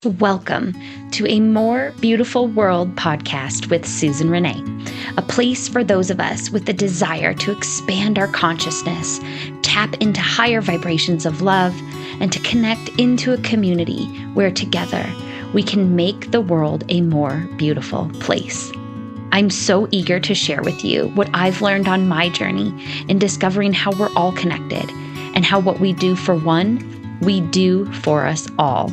Welcome to A More Beautiful World podcast with Susan Renee, a place for those of us with the desire to expand our consciousness, tap into higher vibrations of love, and to connect into a community where together we can make the world a more beautiful place. I'm so eager to share with you what I've learned on my journey in discovering how we're all connected and how what we do for one, we do for us all.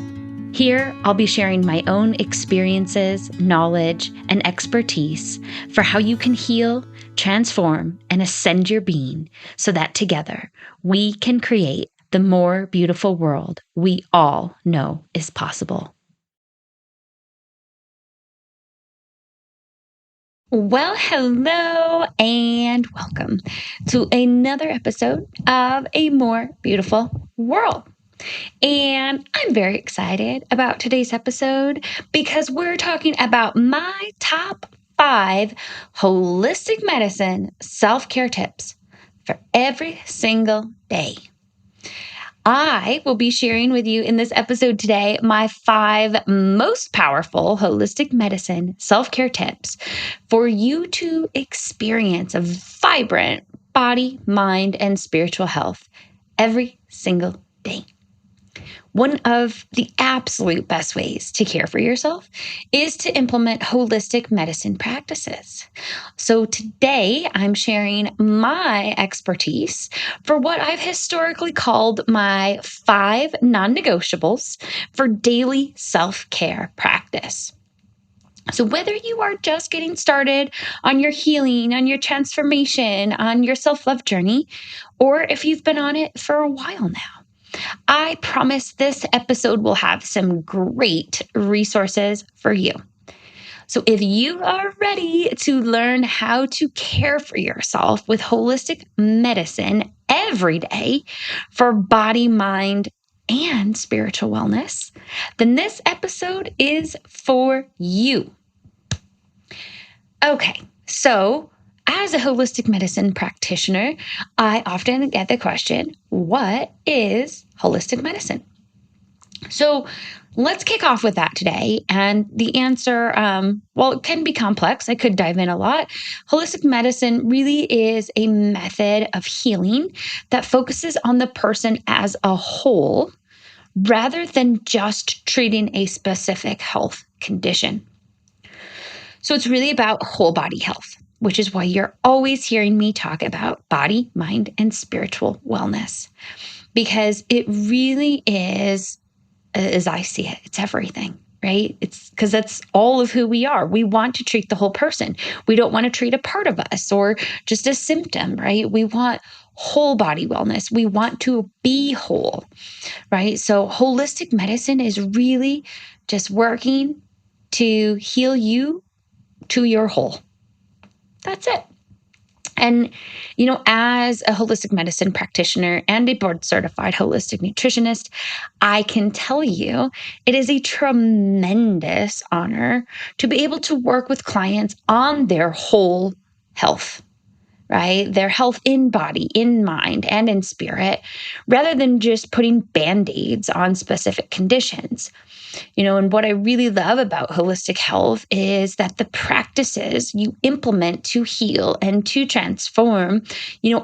Here, I'll be sharing my own experiences, knowledge, and expertise for how you can heal, transform, and ascend your being so that together we can create the more beautiful world we all know is possible. Well, hello and welcome to another episode of A More Beautiful World. And I'm very excited about today's episode because we're talking about my top 5 holistic medicine self-care tips for every single day. I will be sharing with you in this episode today my 5 most powerful holistic medicine self-care tips for you to experience a vibrant body, mind, and spiritual health every single day. One of the absolute best ways to care for yourself is to implement holistic medicine practices. So today I'm sharing my expertise for what I've historically called my 5 non-negotiables for daily self-care practice. So whether you are just getting started on your healing, on your transformation, on your self-love journey, or if you've been on it for a while now, I promise this episode will have some great resources for you. So if you are ready to learn how to care for yourself with holistic medicine every day for body, mind, and spiritual wellness, then this episode is for you. Okay, so as a holistic medicine practitioner, I often get the question, what is holistic medicine? So let's kick off with that today. And the answer, it can be complex. I could dive in a lot. Holistic medicine really is a method of healing that focuses on the person as a whole rather than just treating a specific health condition. So it's really about whole body health, which is why you're always hearing me talk about body, mind, and spiritual wellness, because it really is, as I see it, it's everything, right? It's because that's all of who we are. We want to treat the whole person. We don't want to treat a part of us or just a symptom, right? We want whole body wellness. We want to be whole, right? So holistic medicine is really just working to heal you to your whole. That's it. And, as a holistic medicine practitioner and a board certified holistic nutritionist, I can tell you it is a tremendous honor to be able to work with clients on their whole health, right? Their health in body, in mind, and in spirit, rather than just putting band-aids on specific conditions. And what I really love about holistic health is that the practices you implement to heal and to transform,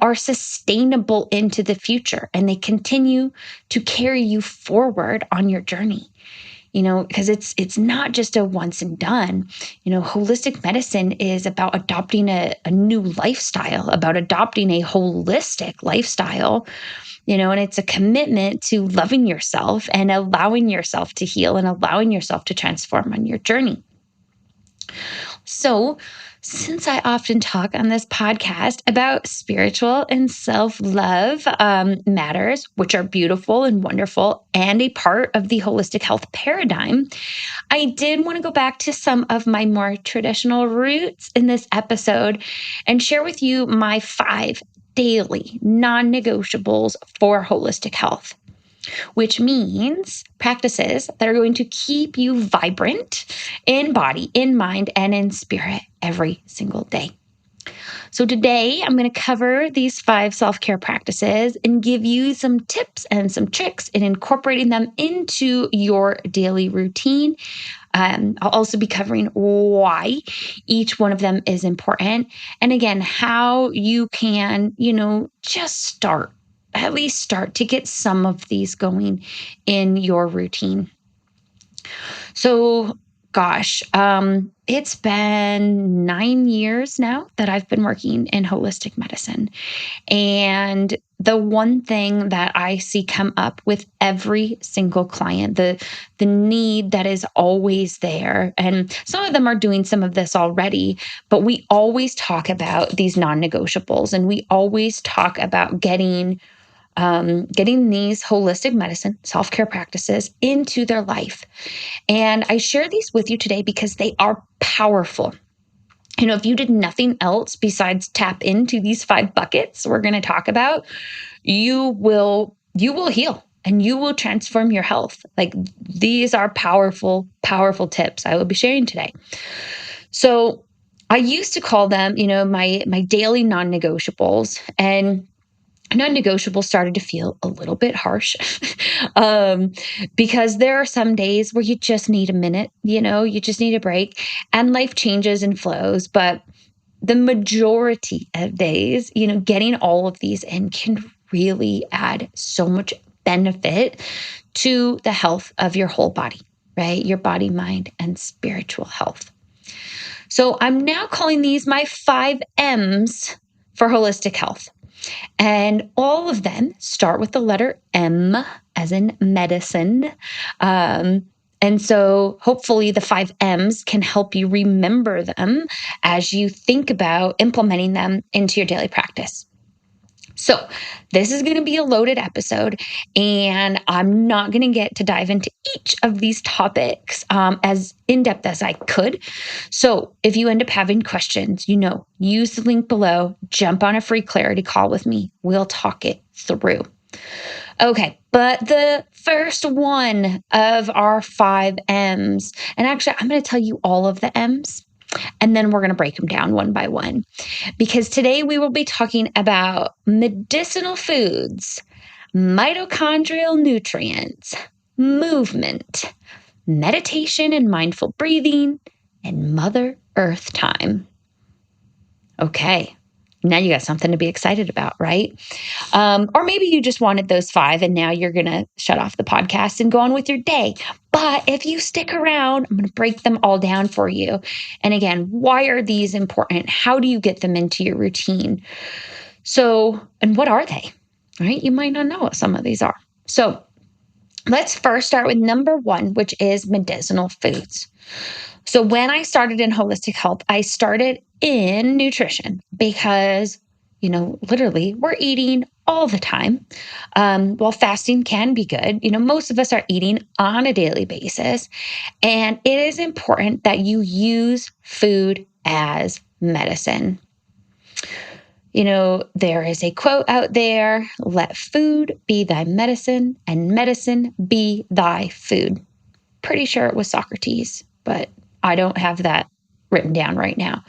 are sustainable into the future and they continue to carry you forward on your journey. Because it's not just a once and done. Holistic medicine is about adopting a new lifestyle, about adopting a holistic lifestyle, and it's a commitment to loving yourself and allowing yourself to heal and allowing yourself to transform on your journey. So, since I often talk on this podcast about spiritual and self-love matters, which are beautiful and wonderful and a part of the holistic health paradigm, I did want to go back to some of my more traditional roots in this episode and share with you my 5 daily non-negotiables for holistic health, which means practices that are going to keep you vibrant in body, in mind, and in spirit every single day. So today I'm going to cover these 5 self-care practices and give you some tips and some tricks in incorporating them into your daily routine. I'll also be covering why each one of them is important. And again, how you can, just start, at least start to get some of these going in your routine. So, gosh, it's been 9 years now that I've been working in holistic medicine. And the one thing that I see come up with every single client, the need that is always there, and some of them are doing some of this already, but we always talk about these non-negotiables, and we always talk about getting these holistic medicine self-care practices into their life. And I share these with you today because they are powerful. If you did nothing else besides tap into these 5 buckets we're going to talk about, you will heal and you will transform your health. Like, these are powerful, powerful tips I will be sharing today. So I used to call them, my daily non-negotiables, and non-negotiable started to feel a little bit harsh um, because there are some days where you just need a minute, you just need a break, and life changes and flows. But the majority of days, getting all of these in can really add so much benefit to the health of your whole body, right? Your body, mind, and spiritual health. So I'm now calling these my 5 M's for holistic health. And all of them start with the letter M, as in medicine. And so hopefully the 5 M's can help you remember them as you think about implementing them into your daily practice. So this is going to be a loaded episode, and I'm not going to get to dive into each of these topics as in-depth as I could. So if you end up having questions, use the link below, jump on a free clarity call with me. We'll talk it through. Okay, but the first one of our 5 M's, and actually I'm going to tell you all of the M's, and then we're going to break them down one by one, because today we will be talking about medicinal foods, mitochondrial nutrients, movement, meditation and mindful breathing, and Mother Earth time. Okay, now you got something to be excited about, right? Or maybe you just wanted those 5 and now you're going to shut off the podcast and go on with your day. But if you stick around, I'm going to break them all down for you. And again, why are these important? How do you get them into your routine? So, and what are they? Right? You might not know what some of these are. So let's first start with number 1, which is medicinal foods. So when I started in holistic health, I started in nutrition because, literally we're eating all the time. While fasting can be good, most of us are eating on a daily basis. And it is important that you use food as medicine. There is a quote out there: let food be thy medicine and medicine be thy food. Pretty sure it was Socrates, but I don't have that written down right now.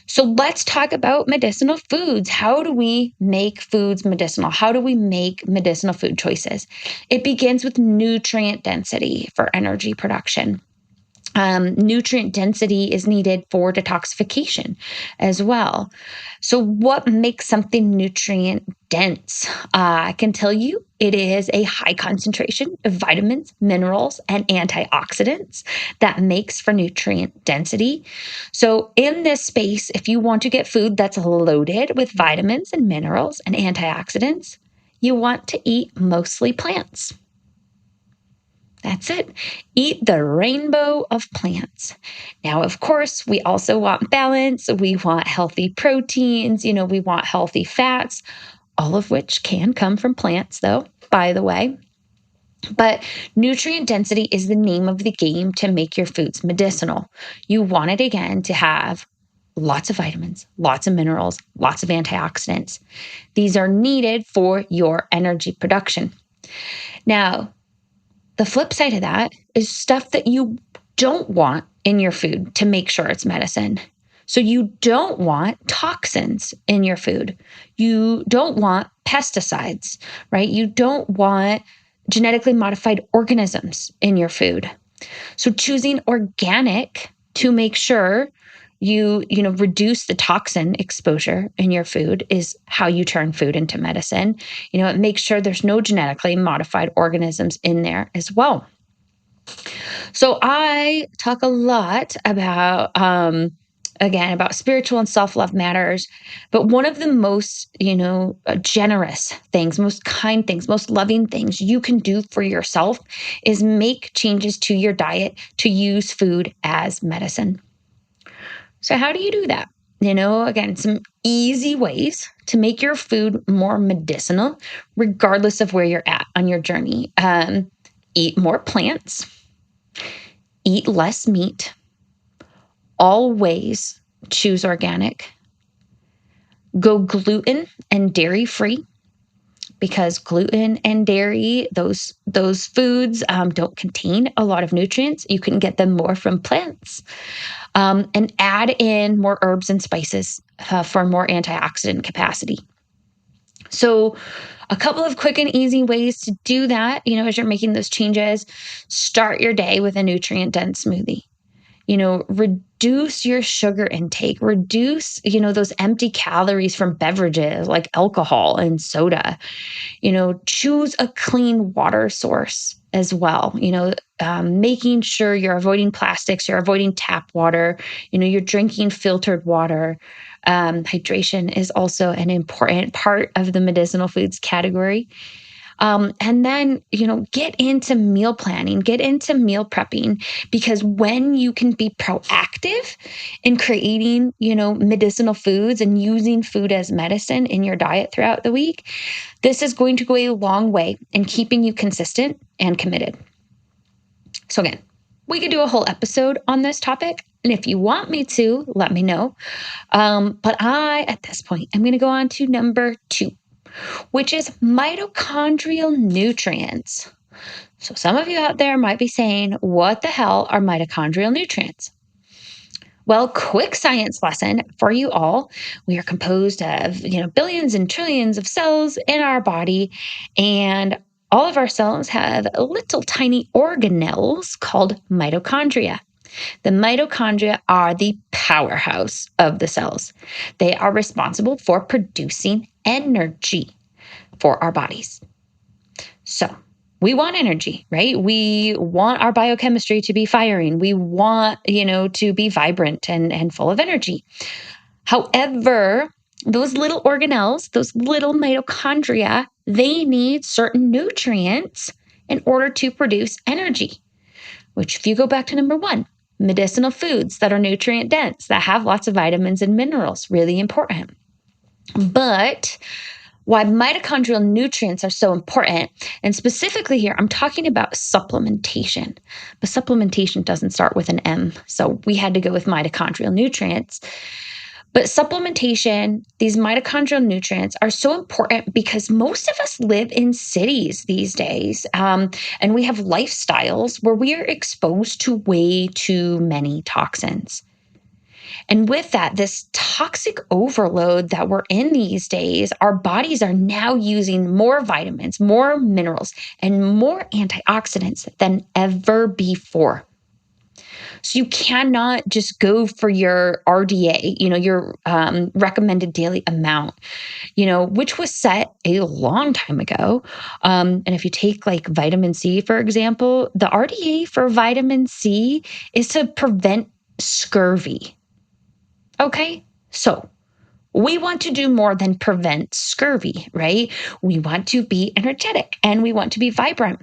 So let's talk about medicinal foods. How do we make foods medicinal? How do we make medicinal food choices? It begins with nutrient density for energy production. Nutrient density is needed for detoxification as well. So what makes something nutrient dense? I can tell you it is a high concentration of vitamins, minerals, and antioxidants that makes for nutrient density. So in this space, if you want to get food that's loaded with vitamins and minerals and antioxidants, you want to eat mostly plants. That's it. Eat the rainbow of plants. Now, of course, we also want balance. We want healthy proteins. We want healthy fats, all of which can come from plants, though, by the way. But nutrient density is the name of the game to make your foods medicinal. You want it, again, to have lots of vitamins, lots of minerals, lots of antioxidants. These are needed for your energy production. Now, the flip side of that is stuff that you don't want in your food to make sure it's medicine. So you don't want toxins in your food. You don't want pesticides, right? You don't want genetically modified organisms in your food. So choosing organic to make sure you reduce the toxin exposure in your food is how you turn food into medicine. It makes sure there's no genetically modified organisms in there as well. So I talk a lot about again about spiritual and self-love matters, but one of the most generous things, most kind things, most loving things you can do for yourself is make changes to your diet to use food as medicine. So how do you do that? Again, some easy ways to make your food more medicinal regardless of where you're at on your journey. Eat more plants, eat less meat, always choose organic, go gluten and dairy free, because gluten and dairy, those foods don't contain a lot of nutrients. You can get them more from plants. And add in more herbs and spices for more antioxidant capacity. So a couple of quick and easy ways to do that, as you're making those changes: start your day with a nutrient dense smoothie. Reduce your sugar intake, reduce, those empty calories from beverages like alcohol and soda. Choose a clean water source as well. Making sure you're avoiding plastics, you're avoiding tap water, you're drinking filtered water. Hydration is also an important part of the medicinal foods category. And then, get into meal planning, get into meal prepping, because when you can be proactive in creating, medicinal foods and using food as medicine in your diet throughout the week, this is going to go a long way in keeping you consistent and committed. So again, we could do a whole episode on this topic. And if you want me to, let me know. But at this point, I'm going to go on to number 2, which is mitochondrial nutrients. So some of you out there might be saying, what the hell are mitochondrial nutrients? Well, quick science lesson for you all. We are composed of, billions and trillions of cells in our body, and all of our cells have little tiny organelles called mitochondria. The mitochondria are the powerhouse of the cells. They are responsible for producing energy for our bodies. So we want energy, right? We want our biochemistry to be firing. We want, to be vibrant and full of energy. However, those little organelles, those little mitochondria, they need certain nutrients in order to produce energy, which, if you go back to number 1, medicinal foods that are nutrient dense, that have lots of vitamins and minerals, really important. But why mitochondrial nutrients are so important, and specifically here, I'm talking about supplementation. But supplementation doesn't start with an M, so we had to go with mitochondrial nutrients. But supplementation, these mitochondrial nutrients are so important because most of us live in cities these days, and we have lifestyles where we are exposed to way too many toxins. And with that, this toxic overload that we're in these days, our bodies are now using more vitamins, more minerals, and more antioxidants than ever before. So you cannot just go for your RDA, your recommended daily amount, which was set a long time ago. And if you take like vitamin C, for example, the RDA for vitamin C is to prevent scurvy. Okay, so we want to do more than prevent scurvy, right? We want to be energetic and we want to be vibrant.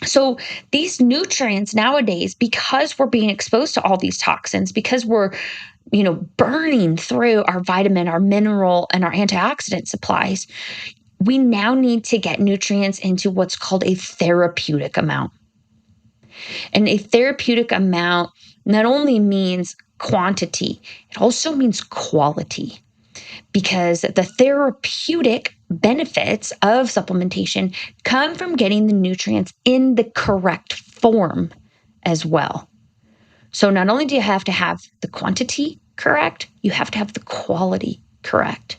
So these nutrients nowadays, because we're being exposed to all these toxins, because we're, burning through our vitamin, our mineral, and our antioxidant supplies, we now need to get nutrients into what's called a therapeutic amount. And a therapeutic amount not only means quantity, it also means quality, because the therapeutic benefits of supplementation come from getting the nutrients in the correct form as well. So not only do you have to have the quantity, correct, you have to have the quality correct.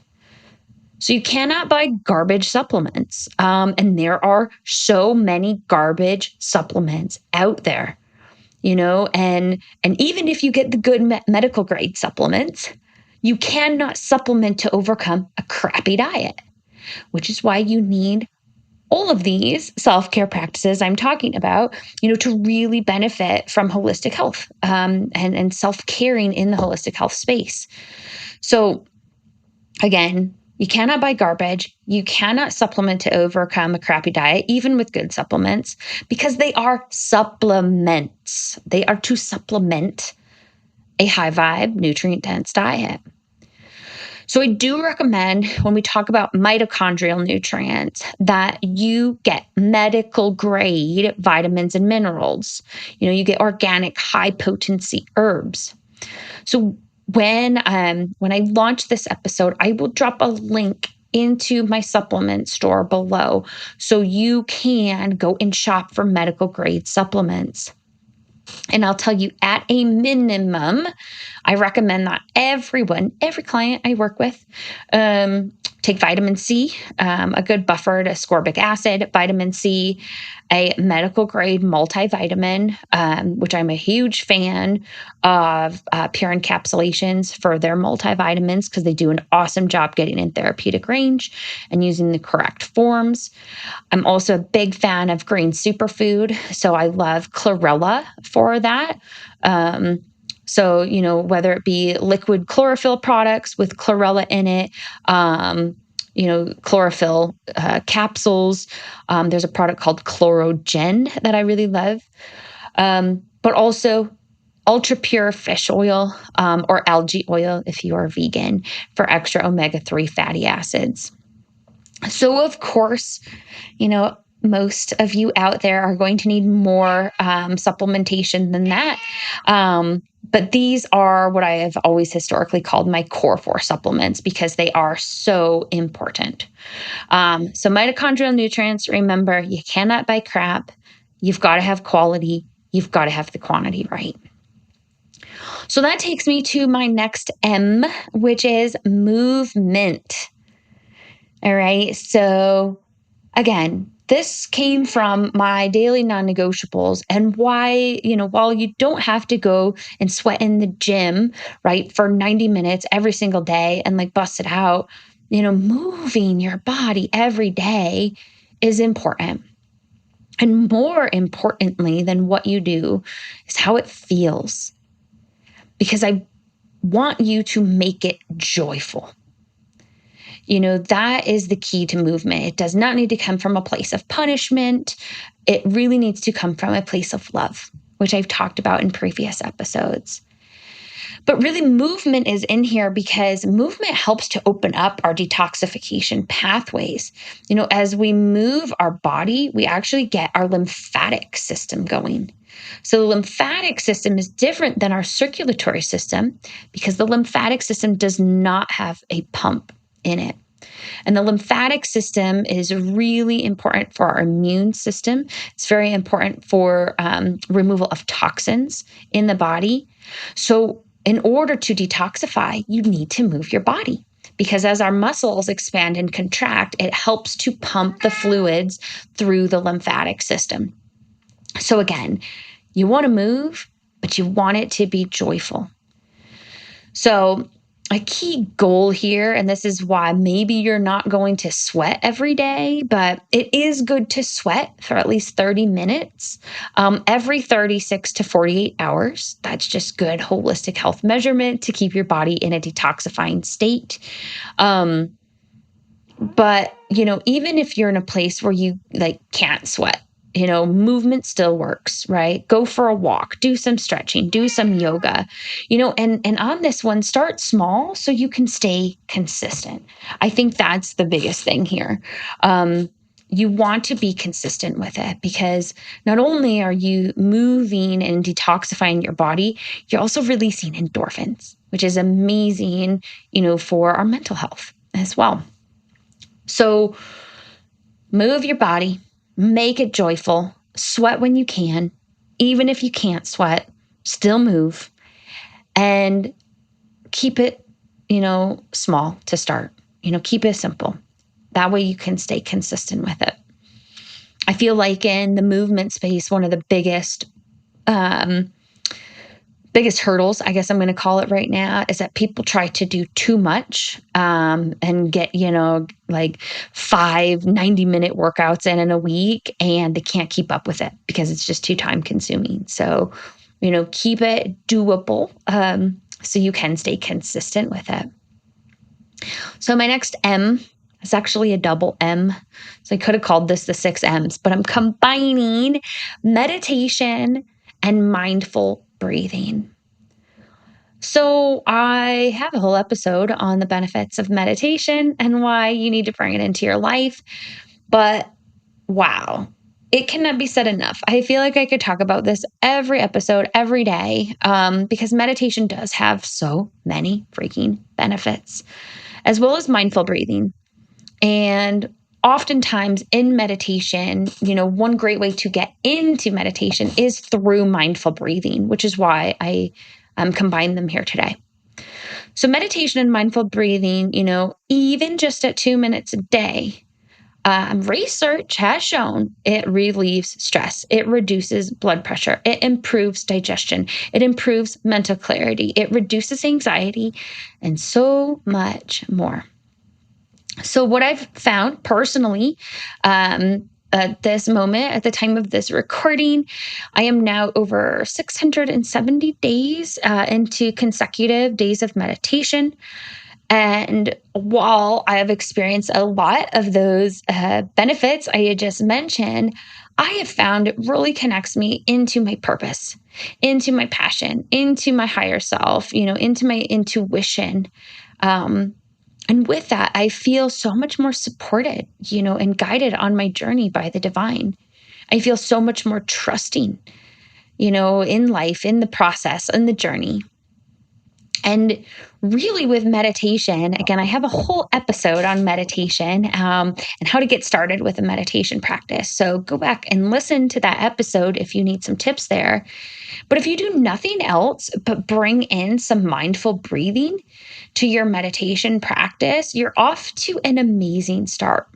So you cannot buy garbage supplements. And there are so many garbage supplements out there, and even if you get the good medical grade supplements, you cannot supplement to overcome a crappy diet, which is why you need all of these self-care practices I'm talking about, to really benefit from holistic health, and self-caring in the holistic health space. So again, you cannot buy garbage. You cannot supplement to overcome a crappy diet, even with good supplements, because they are supplements. They are to supplement a high vibe, nutrient dense diet. So I do recommend, when we talk about mitochondrial nutrients, that you get medical grade vitamins and minerals. You get organic, high potency herbs. So when I launch this episode, I will drop a link into my supplement store below so you can go and shop for medical grade supplements. And I'll tell you, at a minimum, I recommend that every client I work with, take vitamin C, a good buffered ascorbic acid, vitamin C, a medical grade multivitamin, which I'm a huge fan of Pure Encapsulations for their multivitamins because they do an awesome job getting in therapeutic range and using the correct forms. I'm also a big fan of green superfood, so I love chlorella for that. So, whether it be liquid chlorophyll products with chlorella in it, chlorophyll capsules. There's a product called Chlorogen that I really love. But also ultra pure fish oil, or algae oil if you are vegan, for extra omega-3 fatty acids. So, of course, most of you out there are going to need more supplementation than that. But these are what I have always historically called my core 4 supplements because they are so important. So mitochondrial nutrients, remember, you cannot buy crap. You've got to have quality. You've got to have the quantity right. So that takes me to my next M, which is movement. All right. So again, this came from my daily non-negotiables, and why, while you don't have to go and sweat in the gym, right, for 90 minutes every single day and like bust it out, moving your body every day is important. And more importantly than what you do is how it feels, because I want you to make it joyful. That is the key to movement. It does not need to come from a place of punishment. It really needs to come from a place of love, which I've talked about in previous episodes. But really, movement is in here because movement helps to open up our detoxification pathways. As we move our body, we actually get our lymphatic system going. So the lymphatic system is different than our circulatory system because the lymphatic system does not have a pump in it. And the lymphatic system is really important for our immune system. It's very important for removal of toxins in the body. So in order to detoxify, you need to move your body, because as our muscles expand and contract, it helps to pump the fluids through the lymphatic system. So again, you want to move, but you want it to be joyful. So a key goal here, and this is why maybe you're not going to sweat every day, but it is good to sweat for at least 30 minutes every 36 to 48 hours. That's just good holistic health measurement to keep your body in a detoxifying state. But, even if you're in a place where you can't sweat, movement still works, right? Go for a walk, do some stretching, do some yoga, and on this one, start small so you can stay consistent. I think that's the biggest thing here. You want to be consistent with it because not only are you moving and detoxifying your body, you're also releasing endorphins, which is amazing, for our mental health as well. So move your body. Make it joyful. Sweat when you can. Even if you can't sweat, still move. And keep it, small to start. Keep it simple. That way you can stay consistent with it. I feel like in the movement space, one of the biggest hurdles, I guess I'm going to call it right now, is that people try to do too much and get, like 5 90-minute workouts in a week, and they can't keep up with it because it's just too time consuming. So, keep it doable so you can stay consistent with it. So my next M is actually a double M. So I could have called this the 6 M's, but I'm combining meditation and mindful breathing. So I have a whole episode on the benefits of meditation and why you need to bring it into your life. But wow, it cannot be said enough. I feel like I could talk about this every episode, every day, because meditation does have so many freaking benefits, as well as mindful breathing. And oftentimes in meditation, one great way to get into meditation is through mindful breathing, which is why I combine them here today. So meditation and mindful breathing, even just at 2 minutes a day, research has shown it relieves stress. It reduces blood pressure. It improves digestion. It improves mental clarity. It reduces anxiety and so much more. So what I've found personally, at this moment, at the time of this recording, I am now over 670 days into consecutive days of meditation. And while I have experienced a lot of those benefits I had just mentioned, I have found it really connects me into my purpose, into my passion, into my higher self, into my intuition. And with that, I feel so much more supported, and guided on my journey by the divine. I feel so much more trusting, in life, in the process, in the journey. And really with meditation, again, I have a whole episode on meditation and how to get started with a meditation practice. So go back and listen to that episode if you need some tips there. But if you do nothing else but bring in some mindful breathing to your meditation practice, you're off to an amazing start.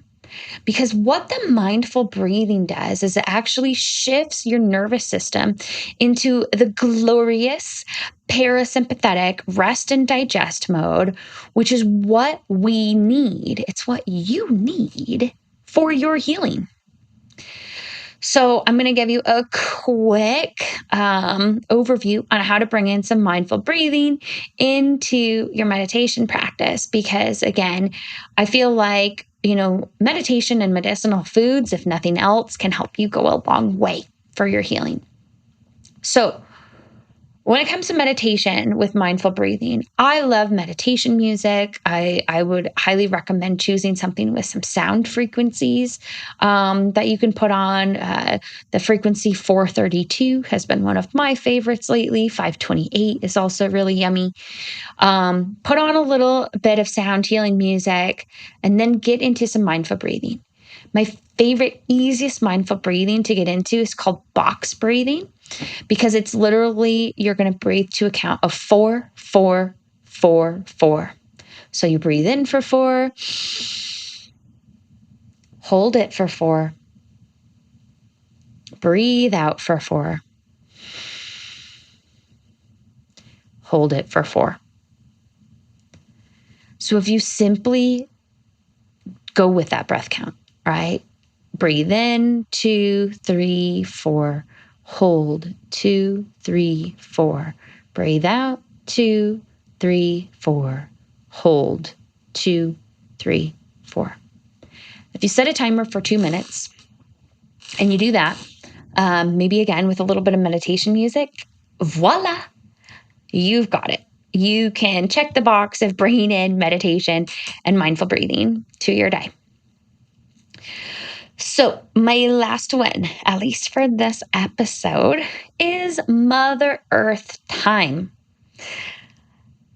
Because what the mindful breathing does is it actually shifts your nervous system into the glorious parasympathetic rest and digest mode, which is what we need. It's what you need for your healing. So I'm going to give you a quick overview on how to bring in some mindful breathing into your meditation practice. Because again, I feel like, meditation and medicinal foods, if nothing else, can help you go a long way for your healing. So when it comes to meditation with mindful breathing, I love meditation music. I would highly recommend choosing something with some sound frequencies that you can put on. The frequency 432 has been one of my favorites lately. 528 is also really yummy. Put on a little bit of sound healing music and then get into some mindful breathing. My favorite, easiest mindful breathing to get into is called box breathing, because it's literally, you're going to breathe to a count of 4, 4, 4, 4. So you breathe in for 4, hold it for 4, breathe out for 4, hold it for 4. So if you simply go with that breath count, right? Breathe in, 2, 3, 4. Hold, 2, 3, 4. Breathe out, 2, 3, 4. Hold, 2, 3, 4. If you set a timer for 2 minutes and you do that, maybe again with a little bit of meditation music, voila, you've got it. You can check the box of bringing in meditation and mindful breathing to your day. So my last one, at least for this episode, is Mother Earth time.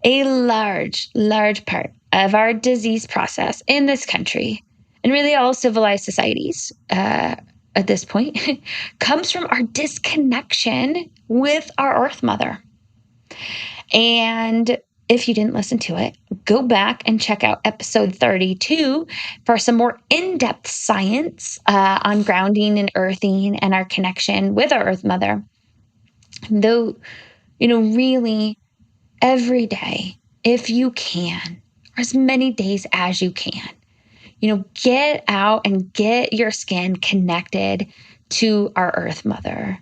A large, large part of our disease process in this country, and really all civilized societies at this point, comes from our disconnection with our Earth Mother. And if you didn't listen to it, go back and check out episode 32 for some more in-depth science on grounding and earthing and our connection with our Earth Mother. Though, really every day, if you can, or as many days as you can, get out and get your skin connected to our Earth Mother.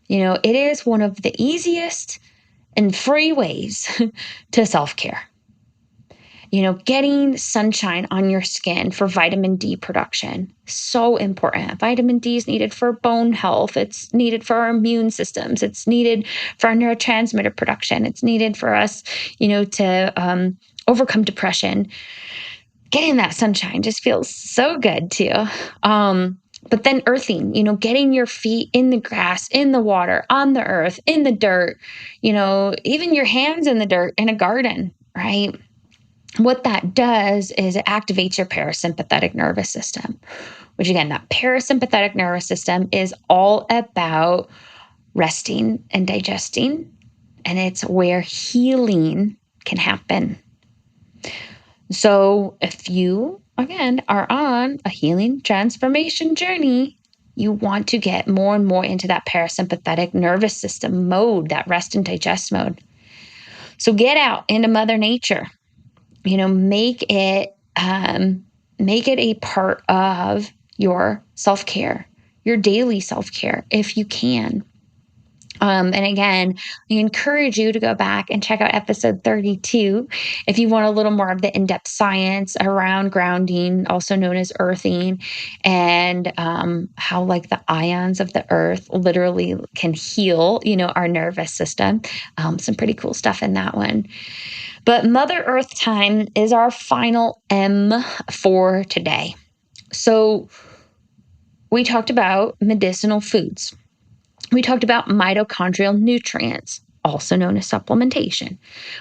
It is one of the easiest and free ways to self-care. Getting sunshine on your skin for vitamin D production, so important. Vitamin D is needed for bone health. It's needed for our immune systems. It's needed for our neurotransmitter production. It's needed for us, to overcome depression. Getting that sunshine just feels so good too. But then earthing, getting your feet in the grass, in the water, on the earth, in the dirt, even your hands in the dirt in a garden, right? What that does is it activates your parasympathetic nervous system, which again, that parasympathetic nervous system is all about resting and digesting, and it's where healing can happen. So if you, again, are on a healing transformation journey, you want to get more and more into that parasympathetic nervous system mode, that rest and digest mode. So get out into Mother Nature. Make it a part of your self-care, your daily self-care, if you can. And again, I encourage you to go back and check out episode 32 if you want a little more of the in-depth science around grounding, also known as earthing, and how like the ions of the earth literally can heal, our nervous system. Some pretty cool stuff in that one. But Mother Earth time is our final M for today. So we talked about medicinal foods. We talked about mitochondrial nutrients, also known as supplementation.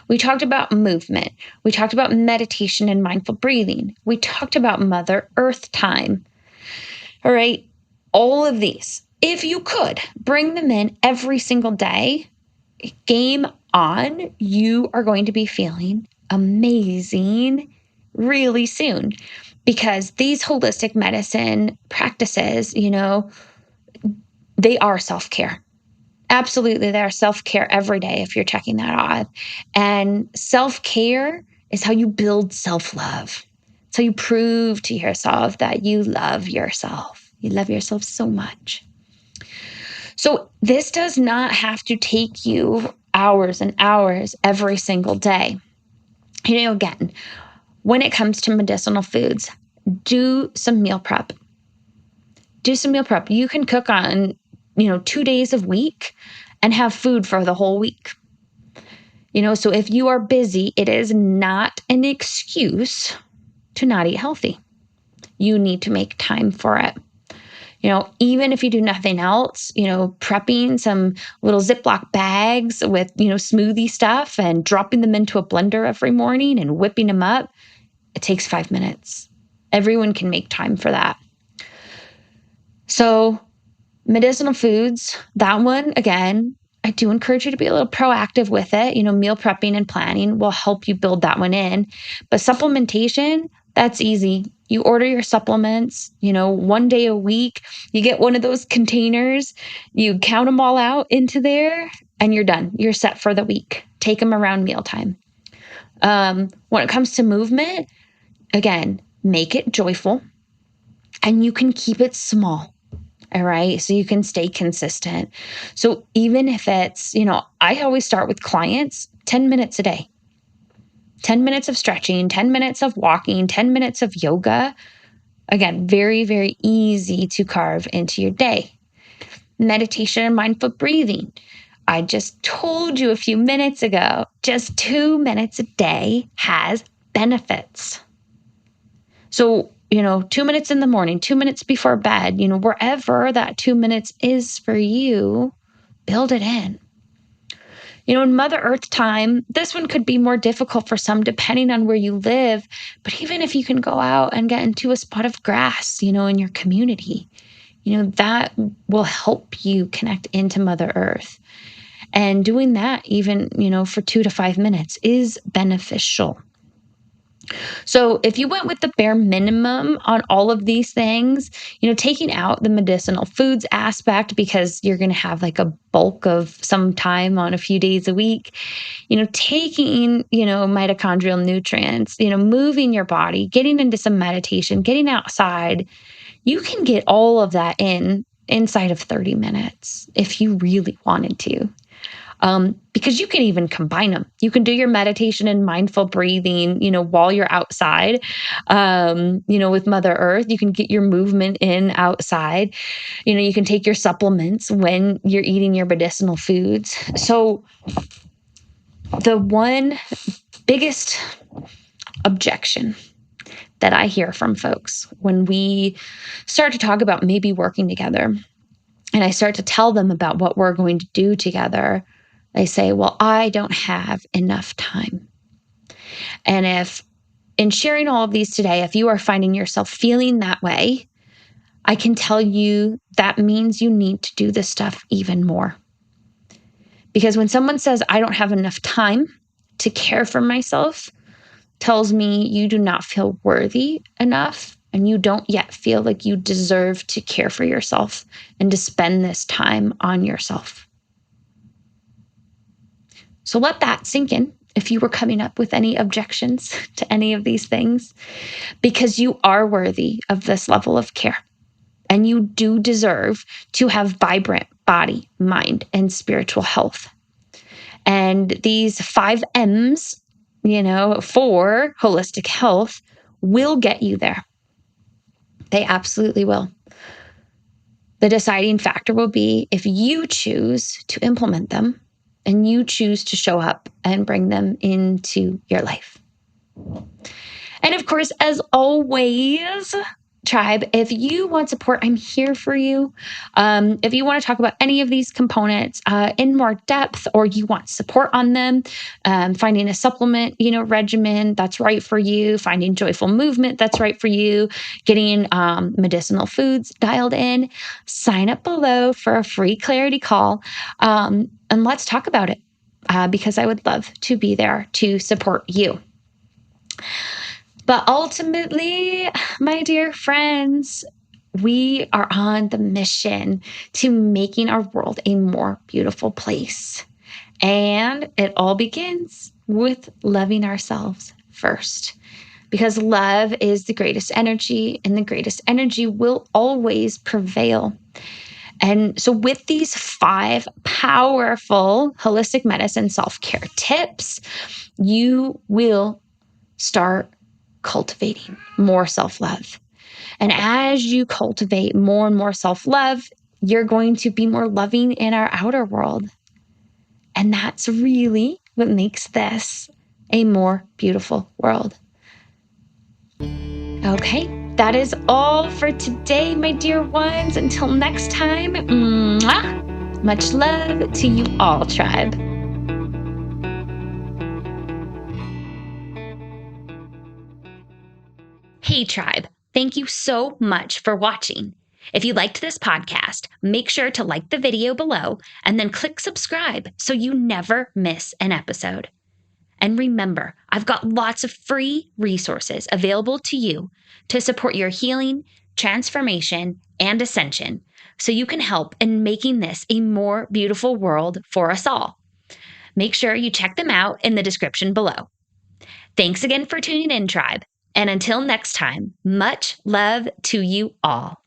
We talked about movement. We talked about meditation and mindful breathing. We talked about Mother Earth time. All right. All of these, if you could bring them in every single day, game on, you are going to be feeling amazing really soon, because these holistic medicine practices, they are self-care. Absolutely, they are self-care every day if you're checking that off. And self-care is how you build self-love. It's how you prove to yourself that you love yourself. You love yourself so much. So this does not have to take you hours and hours every single day. Again, when it comes to medicinal foods, do some meal prep. Do some meal prep. You can cook on, 2 days a week and have food for the whole week. So if you are busy, it is not an excuse to not eat healthy. You need to make time for it. Even if you do nothing else, prepping some little Ziploc bags with, smoothie stuff and dropping them into a blender every morning and whipping them up, it takes 5 minutes. Everyone can make time for that. So medicinal foods, that one, again, I do encourage you to be a little proactive with it. Meal prepping and planning will help you build that one in. But supplementation, that's easy. You order your supplements, 1 day a week. You get one of those containers, you count them all out into there, and you're done. You're set for the week. Take them around mealtime. When it comes to movement, again, make it joyful, and you can keep it small. All right. So you can stay consistent. So even if it's, I always start with clients 10 minutes a day, 10 minutes of stretching, 10 minutes of walking, 10 minutes of yoga. Again, very, very easy to carve into your day. Meditation and mindful breathing. I just told you a few minutes ago, just 2 minutes a day has benefits. So 2 minutes in the morning, 2 minutes before bed, wherever that 2 minutes is for you, build it in. In Mother Earth time, this one could be more difficult for some depending on where you live. But even if you can go out and get into a spot of grass, in your community, that will help you connect into Mother Earth. And doing that even, for 2 to 5 minutes is beneficial. So if you went with the bare minimum on all of these things, taking out the medicinal foods aspect because you're going to have like a bulk of some time on a few days a week, taking, mitochondrial nutrients, moving your body, getting into some meditation, getting outside, you can get all of that inside of 30 minutes if you really wanted to. Because you can even combine them. You can do your meditation and mindful breathing, while you're outside, with Mother Earth. You can get your movement in outside. You can take your supplements when you're eating your medicinal foods. So the one biggest objection that I hear from folks when we start to talk about maybe working together, and I start to tell them about what we're going to do together, they say, well, I don't have enough time. And if in sharing all of these today, if you are finding yourself feeling that way, I can tell you that means you need to do this stuff even more. Because when someone says, I don't have enough time to care for myself, tells me you do not feel worthy enough and you don't yet feel like you deserve to care for yourself and to spend this time on yourself. So let that sink in if you were coming up with any objections to any of these things, because you are worthy of this level of care and you do deserve to have vibrant body, mind, and spiritual health. And these 5 M's, for holistic health will get you there. They absolutely will. The deciding factor will be if you choose to implement them and you choose to show up and bring them into your life. And of course, as always, tribe, if you want support, I'm here for you. If you want to talk about any of these components in more depth, or you want support on them, finding a supplement, regimen that's right for you, finding joyful movement that's right for you, getting medicinal foods dialed in, sign up below for a free clarity call, and let's talk about it because I would love to be there to support you. But ultimately, my dear friends, we are on the mission to making our world a more beautiful place. And it all begins with loving ourselves first, because love is the greatest energy, and the greatest energy will always prevail. And so with these 5 powerful holistic medicine self-care tips, you will start cultivating more self-love. And as you cultivate more and more self-love, you're going to be more loving in our outer world. And that's really what makes this a more beautiful world. Okay, that is all for today, my dear ones. Until next time, much love to you all, tribe. Hey, tribe, thank you so much for watching. If you liked this podcast, make sure to like the video below and then click subscribe so you never miss an episode. And remember, I've got lots of free resources available to you to support your healing, transformation, and ascension so you can help in making this a more beautiful world for us all. Make sure you check them out in the description below. Thanks again for tuning in, tribe. And until next time, much love to you all.